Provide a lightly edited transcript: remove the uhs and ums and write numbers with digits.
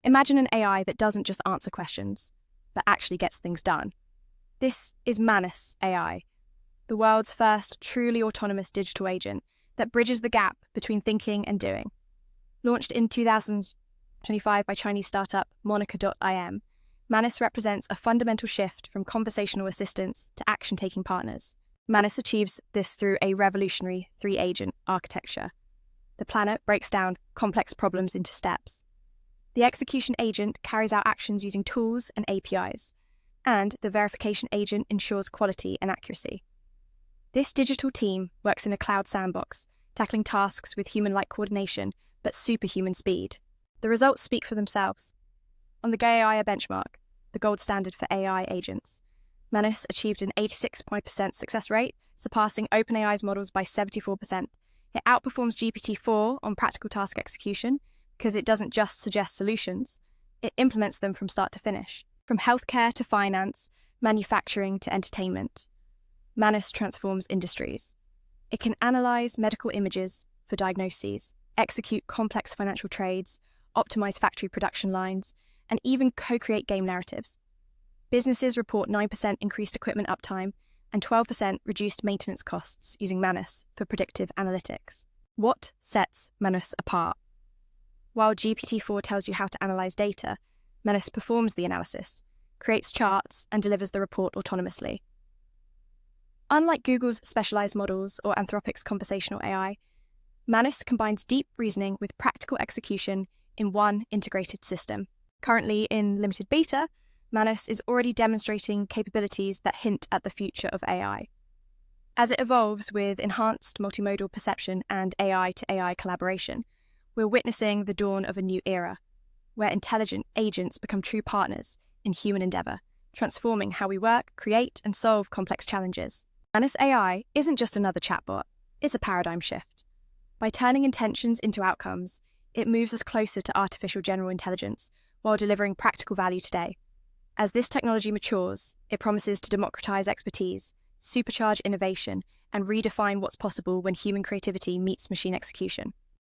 Imagine an AI that doesn't just answer questions, but actually gets things done. This is Manus AI, the world's first truly autonomous digital agent that bridges the gap between thinking and doing. Launched in 2025 by Chinese startup Monica.im, Manus represents a fundamental shift from conversational assistants to action-taking partners. Manus achieves this through a revolutionary three-agent architecture. The planner breaks down complex problems into steps. The execution agent carries out actions using tools and APIs, and the verification agent ensures quality and accuracy. This digital team works in a cloud sandbox, tackling tasks with human-like coordination but superhuman speed. The results speak for themselves. On the GAIA benchmark, the gold standard for AI agents, Manus achieved an 86% success rate, surpassing OpenAI's models by 74%. It outperforms GPT-4 on practical task execution because it doesn't just suggest solutions, it implements them from start to finish. From healthcare to finance, manufacturing to entertainment, Manus transforms industries. It can analyze medical images for diagnoses, execute complex financial trades, optimize factory production lines, and even co-create game narratives. Businesses report 9% increased equipment uptime and 12% reduced maintenance costs using Manus for predictive analytics. What sets Manus apart? While GPT-4 tells you how to analyze data, Manus performs the analysis, creates charts, and delivers the report autonomously. Unlike Google's specialized models or Anthropic's conversational AI, Manus combines deep reasoning with practical execution in one integrated system. Currently in limited beta, Manus is already demonstrating capabilities that hint at the future of AI. As it evolves with enhanced multimodal perception and AI-to-AI collaboration, we're witnessing the dawn of a new era, where intelligent agents become true partners in human endeavor, transforming how we work, create, and solve complex challenges. Manus AI isn't just another chatbot, it's a paradigm shift. By turning intentions into outcomes, it moves us closer to artificial general intelligence while delivering practical value today. As this technology matures, it promises to democratize expertise, supercharge innovation, and redefine what's possible when human creativity meets machine execution.